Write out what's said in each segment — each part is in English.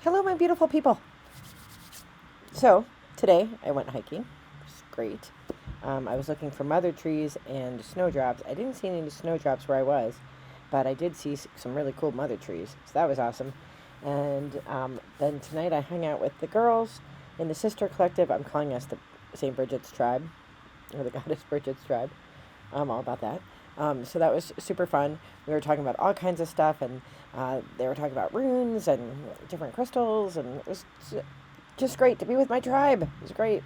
Hello, my beautiful people. So, today I went hiking. It's great. I was looking for mother trees and snowdrops. I didn't see any snowdrops where I was, but I did see some really cool mother trees. So that was awesome. And then tonight I hung out with the girls in the sister collective. I'm calling us the St. Bridget's tribe, or the Goddess Bridget's tribe. I'm all about that. So that was super fun. We were talking about all kinds of stuff, and they were talking about runes and different crystals, and it was just great to be with my tribe. It was great.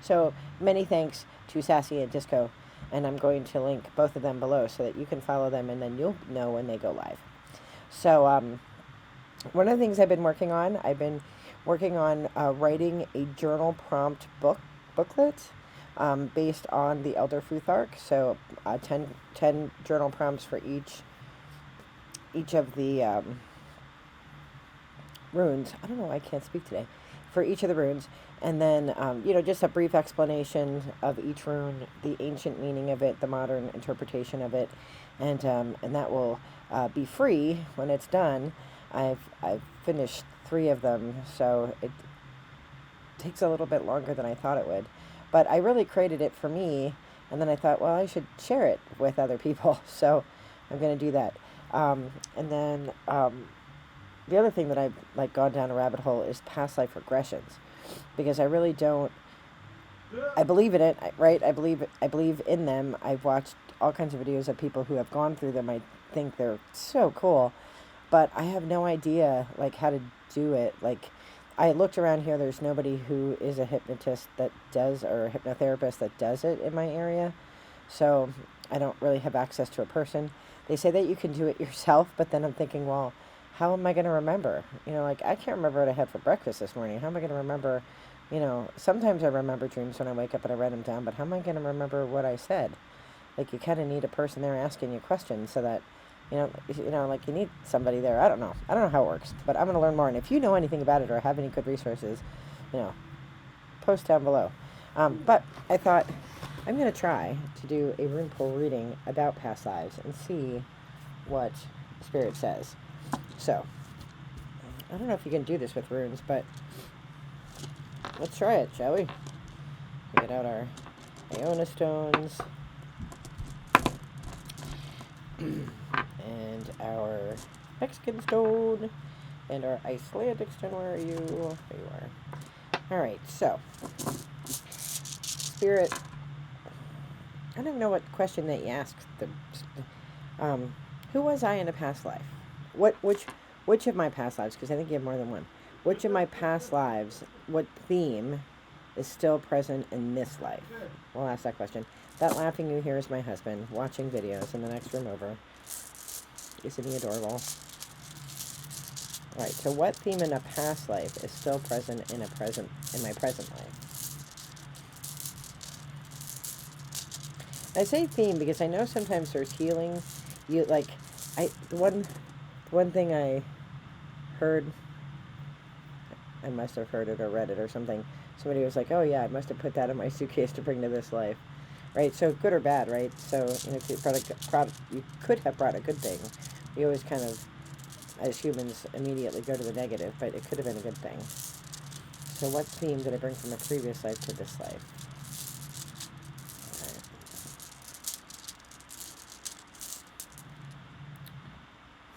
So many thanks to Sassy and Disco, and I'm going to link both of them below so that you can follow them, and then you'll know when they go live. So one of the things I've been working on writing a journal prompt booklet. Based on the Elder Futhark, so 10 journal prompts for each of the runes. I don't know why I can't speak today. For each of the runes, and then just a brief explanation of each rune, the ancient meaning of it, the modern interpretation of it, and that will be free when it's done. I've finished 3 of them, so it takes a little bit longer than I thought it would. But I really created it for me, and then I thought, well, I should share it with other people, so I'm going to do that. And then the other thing that I've gone down a rabbit hole is past life regressions, because I really don't. I believe in it, right? I believe in them. I've watched all kinds of videos of people who have gone through them. I think they're so cool, but I have no idea how to do it. I looked around here. There's nobody who is a hypnotist that does, or a hypnotherapist that does it in my area. So I don't really have access to a person. They say that you can do it yourself, but then I'm thinking, well, how am I going to remember? I can't remember what I had for breakfast this morning. How am I going to remember? Sometimes I remember dreams when I wake up and I write them down, but how am I going to remember what I said? You kind of need a person there asking you questions so that you need somebody there. I don't know how it works, but I'm going to learn more. And if you know anything about it or have any good resources, post down below. But I thought I'm going to try to do a rune pool reading about past lives and see what Spirit says. So, I don't know if you can do this with runes, but let's try it, shall we? Get out our Iona stones. And our Mexican stone, and our Icelandic stone. Where are you? There you are. Alright, so Spirit, I don't know what question that you asked. Who was I in a past life? Which of my past lives, because I think you have more than one, which of my past lives, what theme is still present in this life? We'll ask that question. That laughing you hear is my husband watching videos in the next room over. Isn't he adorable? Alright, so what theme in a past life is still present in my present life? I say theme because I know sometimes there's healing. One thing I heard, I must have heard it or read it or something. Somebody was like, oh yeah, I must have put that in my suitcase to bring to this life. Right, so good or bad, right? So, if you could have brought a good thing. We always kind of, as humans, immediately go to the negative, but it could have been a good thing. So what theme did I bring from a previous life to this life?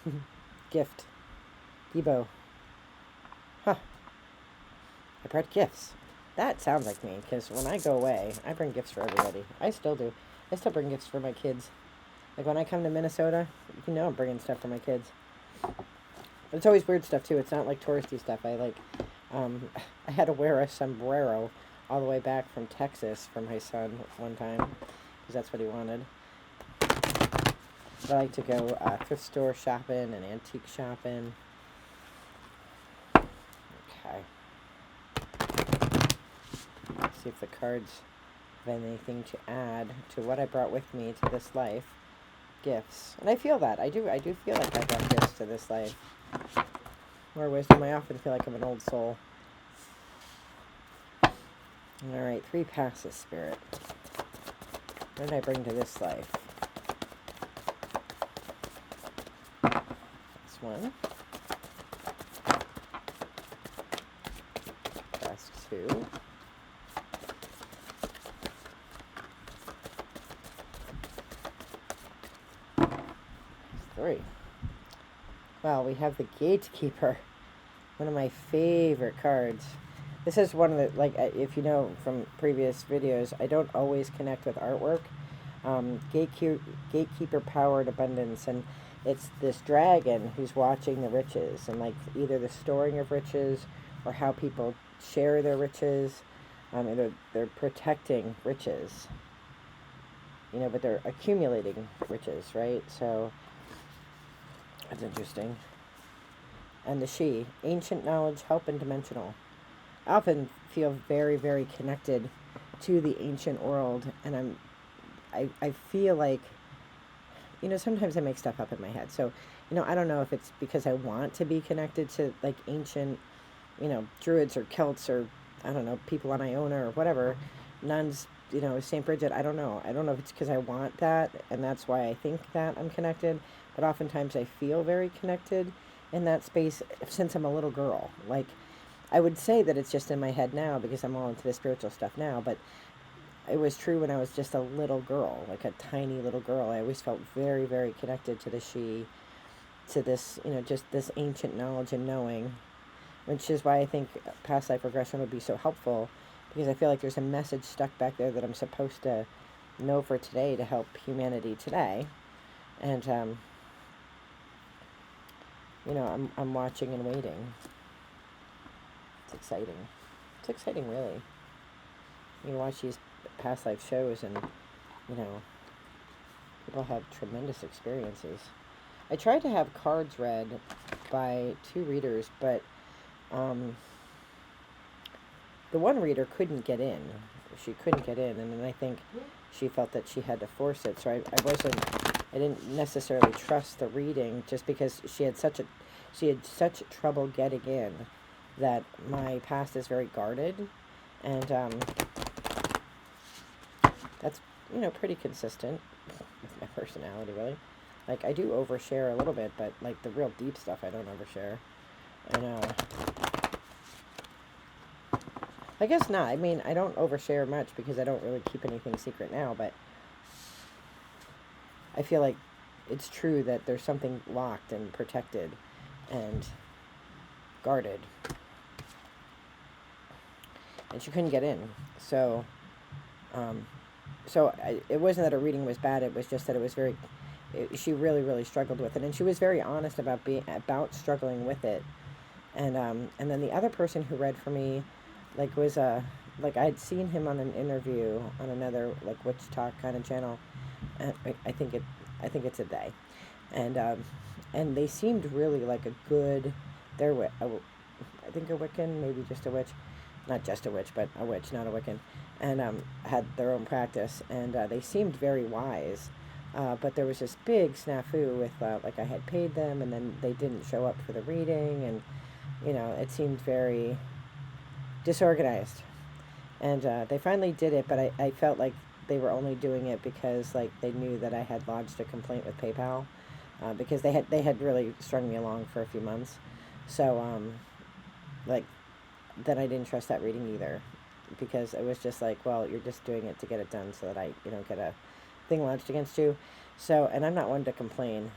All right. Gift. Debo. Huh. I brought gifts. That sounds like me, because when I go away, I bring gifts for everybody. I still do. I still bring gifts for my kids. When I come to Minnesota, I'm bringing stuff for my kids. But it's always weird stuff, too. It's not like touristy stuff. I had to wear a sombrero all the way back from Texas for my son one time, because that's what he wanted. I like to go thrift store shopping and antique shopping. Okay. See if the cards have anything to add to what I brought with me to this life. Gifts. And I feel that. I do feel like I brought gifts to this life. More wisdom. I often feel like I'm an old soul. Alright, 3 passes, Spirit. What did I bring to this life? This one. 2. 3. Well, we have the Gatekeeper, one of my favorite cards. This is one of the, like, if you know from previous videos, I don't always connect with artwork. Gatekeeper powered abundance, and it's this dragon who's watching the riches, and like either the storing of riches or how people share their riches. They're protecting riches, but they're accumulating riches, right? So that's interesting. And the she, ancient knowledge, help, and dimensional. I often feel very, very connected to the ancient world, and I feel like, sometimes I make stuff up in my head. So, I don't know if it's because I want to be connected to like ancient, druids or Celts or, I don't know, people on Iona or whatever, nuns, St. Bridget. I don't know. I don't know if it's because I want that, and that's why I think that I'm connected. But oftentimes I feel very connected in that space since I'm a little girl. Like, I would say that it's just in my head now because I'm all into the spiritual stuff now, but it was true when I was just a little girl, like a tiny little girl. I always felt very, very connected to the she, to this, just this ancient knowledge and knowing, which is why I think past life regression would be so helpful, because I feel like there's a message stuck back there that I'm supposed to know for today to help humanity today. And, I'm watching and waiting. It's exciting. It's exciting, really. You watch these past life shows and, people have tremendous experiences. I tried to have cards read by 2 readers, but the one reader couldn't get in. She couldn't get in, and then I think she felt that she had to force it. So I didn't necessarily trust the reading just because she had such trouble getting in, that my past is very guarded, and that's pretty consistent with my personality, really. Like, I do overshare a little bit, but like the real deep stuff I don't overshare. And I guess not. I mean, I don't overshare much because I don't really keep anything secret now, but I feel like it's true that there's something locked and protected and guarded. And she couldn't get in. So it wasn't that her reading was bad. It was just that it was she really, really struggled with it. And she was very honest about struggling with it. And then the other person who read for me, was I'd seen him on an interview on another witch talk kind of channel. And I think it's a they. And they seemed really like a good, I think a Wiccan, maybe just a witch. Not just a witch, but a witch, not a Wiccan, and had their own practice, and they seemed very wise, but there was this big snafu with, I had paid them, and then they didn't show up for the reading, and, it seemed very disorganized, and they finally did it, but I felt like they were only doing it because, they knew that I had lodged a complaint with PayPal, because they had really strung me along for a few months, so, then I didn't trust that reading either, because it was just well, you're just doing it to get it done so that I, get a thing lodged against you. So, and I'm not one to complain.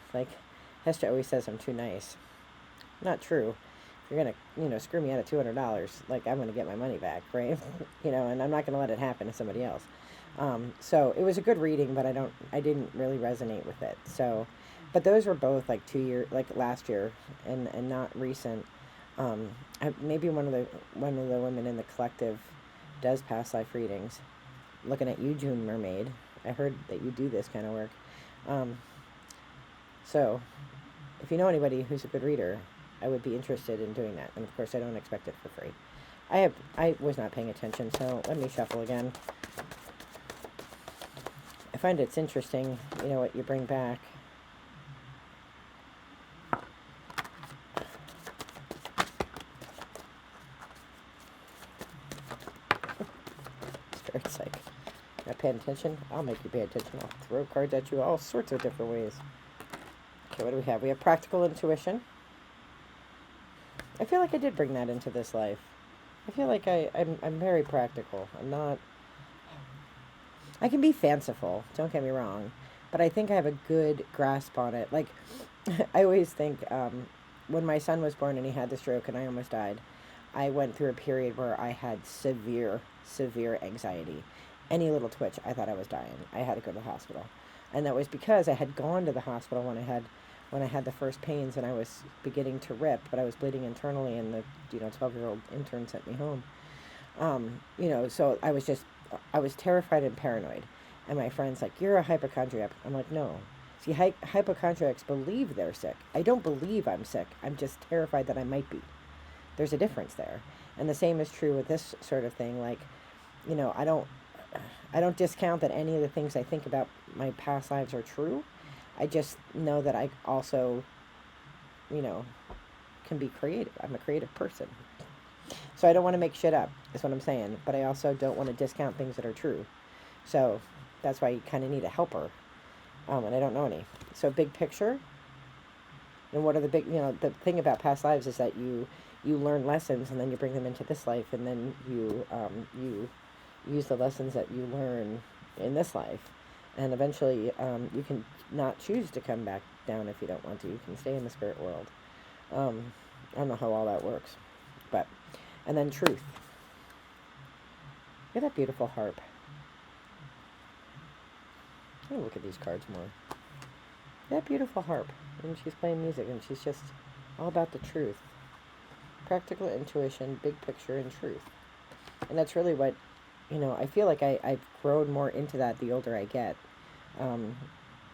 Hester always says I'm too nice. Not true. If you're going to, screw me out of $200, I'm going to get my money back, right? And I'm not going to let it happen to somebody else. So it was a good reading, but I didn't really resonate with it. So, but those were both 2 years, last year and not recent. Maybe one of the women in the collective does past life readings. Looking at you, June Mermaid. I heard that you do this kind of work. So, if you know anybody who's a good reader, I would be interested in doing that. And of course, I don't expect it for free. I was not paying attention, so let me shuffle again. I find it's interesting, what you bring back. It's not paying attention? I'll make you pay attention. I'll throw cards at you all sorts of different ways. Okay, what do we have? We have practical intuition. I feel like I did bring that into this life. I feel like I'm very practical. I can be fanciful, don't get me wrong, but I think I have a good grasp on it. Like, I always think when my son was born and he had the stroke and I almost died, I went through a period where I had severe, severe anxiety. Any little twitch, I thought I was dying. I had to go to the hospital. And that was because I had gone to the hospital when I had the first pains and I was beginning to rip, but I was bleeding internally and the 12-year-old intern sent me home. So I was terrified and paranoid. And my friend's like, "You're a hypochondriac." I'm like, "No." See, hypochondriacs believe they're sick. I don't believe I'm sick. I'm just terrified that I might be. There's a difference there. And the same is true with this sort of thing. Like, I don't discount that any of the things I think about my past lives are true. I just know that I also, can be creative. I'm a creative person. So I don't want to make shit up, is what I'm saying. But I also don't want to discount things that are true. So that's why you kind of need a helper. And I don't know any. So big picture. And what are the big, the thing about past lives is that you learn lessons and then you bring them into this life, and then you use the lessons that you learn in this life. And eventually you can not choose to come back down if you don't want to. You can stay in the spirit world. I don't know how all that works. And then truth. Look at that beautiful harp. I'm gonna look at these cards more. That beautiful harp. And she's playing music and she's just all about the truth. Practical intuition, big picture, and truth. And that's really what, I feel like I've grown more into that the older I get. And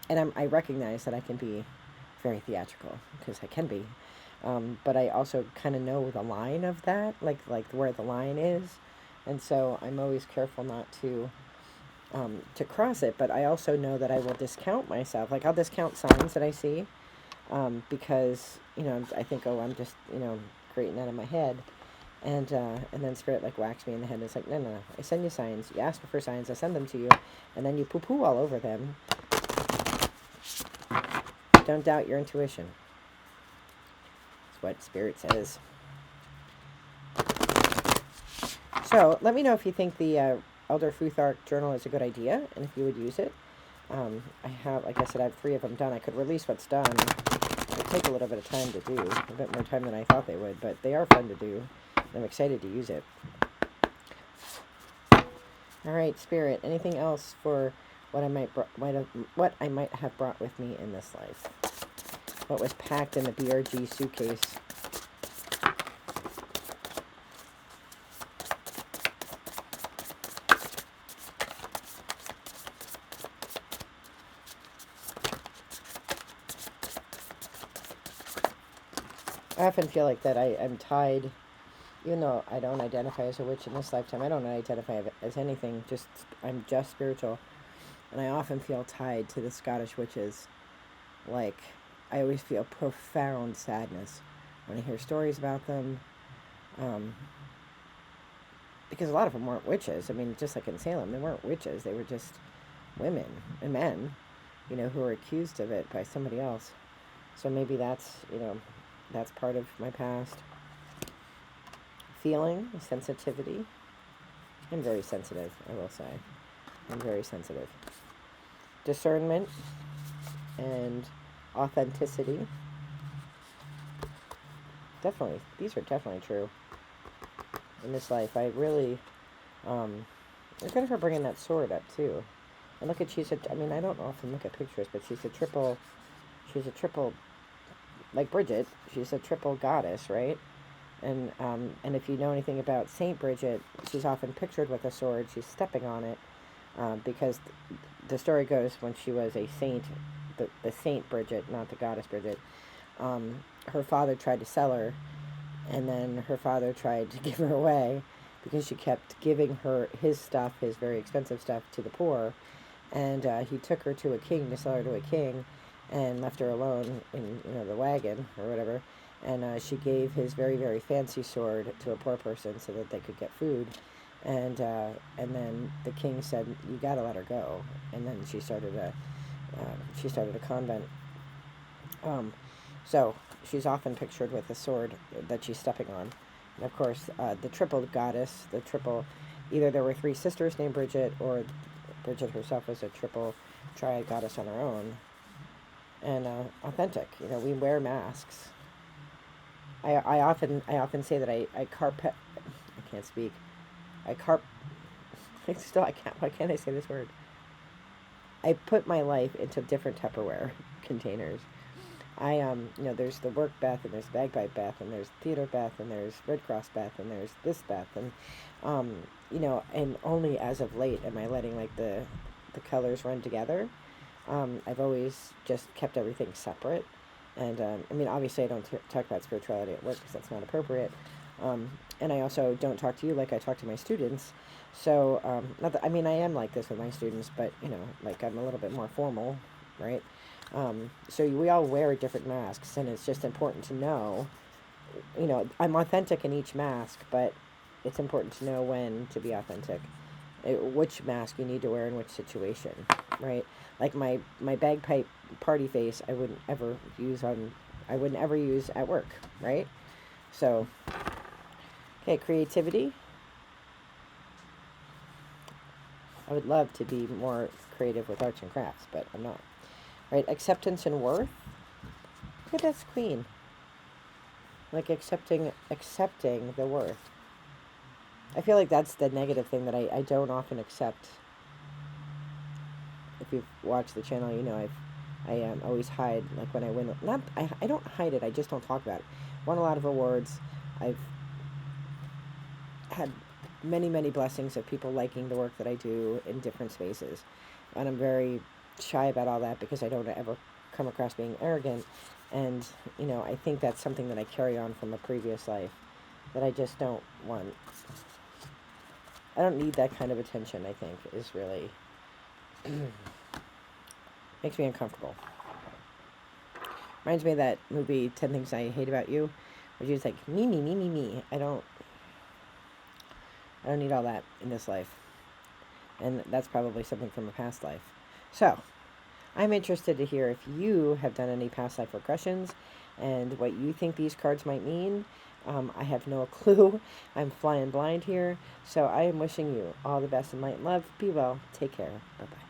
I recognize that I can be very theatrical, because I can be. But I also kind of know the line of that, like where the line is. And so I'm always careful not to cross it. But I also know that I will discount myself. Like, I'll discount signs that I see because, I think, oh, I'm just, creating that in my head. And then spirit like whacks me in the head. And it's like, no. I send you signs. You ask me for signs. I send them to you. And then you poo-poo all over them. Don't doubt your intuition. That's what spirit says. So let me know if you think the Elder Futhark journal is a good idea and if you would use it. I have, like I said, I have 3 of them done. I could release what's done. It would take a little bit of time to do, a bit more time than I thought they would, but they are fun to do. I'm excited to use it. All right, Spirit. Anything else for what I might have brought with me in this life? What was packed in the BRG suitcase? I often feel like that I'm tied, even though I don't identify as a witch in this lifetime. I don't identify as anything. I'm just spiritual. And I often feel tied to the Scottish witches. Like, I always feel profound sadness when I hear stories about them. Because a lot of them weren't witches. I mean, just like in Salem, they weren't witches. They were just women and men, who were accused of it by somebody else. So maybe that's part of my past. Feeling, sensitivity. I'm very sensitive, I will say. I'm very sensitive. Discernment and authenticity. Definitely. These are definitely true in this life. I really, I'm kind of for bringing that sword up too. And look at, I don't often look at pictures, but she's a triple, like Bridget, she's a triple goddess, right? And if you know anything about Saint Bridget, she's often pictured with a sword. She's stepping on it because the story goes when she was a saint, the Saint Bridget, not the goddess Bridget, her father tried to sell her, and then her father tried to give her away because she kept giving her his stuff, his very expensive stuff, to the poor. And he took her to a king to sell her to a king and left her alone in the wagon or whatever. And she gave his very, very fancy sword to a poor person so that they could get food. And then the king said, "You got to let her go." And then she started a convent. So she's often pictured with a sword that she's stepping on. And of course, the triple goddess, either there were three sisters named Bridget, or Bridget herself was a triple triad goddess on her own. And authentic, we wear masks. I often say that I can't speak. I can't. Why can't I say this word? I put my life into different Tupperware containers. There's the work Beth, and there's the bagpipe Beth, and there's theater Beth, and there's Red Cross Beth, and there's this Beth, and and only as of late am I letting like the colors run together. I've always just kept everything separate, and obviously I don't talk about spirituality at work because that's not appropriate, and I also don't talk to you like I talk to my students. So not that, I am like this with my students, but like I'm a little bit more formal, right? So we all wear different masks, and it's just important to know, I'm authentic in each mask, but it's important to know when to be authentic, which mask you need to wear in which situation, right? Like my bagpipe party face, I wouldn't ever use at work, right? So, okay, creativity. I would love to be more creative with arts and crafts, but I'm not. Right, acceptance and worth. Look at this queen. Like accepting the worth. I feel like that's the negative thing that I don't often accept. If you've watched the channel, I always hide, like when I win. I don't hide it. I just don't talk about it. Won a lot of awards. I've had many blessings of people liking the work that I do in different spaces, and I'm very shy about all that because I don't ever come across being arrogant, and I think that's something that I carry on from a previous life that I just don't want. I don't need that kind of attention. I think is really makes me uncomfortable. Reminds me of that movie 10 Things I Hate About You, where she was like me. I don't need all that in this life, and that's probably something from a past life. So, I'm interested to hear if you have done any past life regressions and what you think these cards might mean. I have no clue. I'm flying blind here. So I am wishing you all the best in light and love. Be well. Take care. Bye-bye.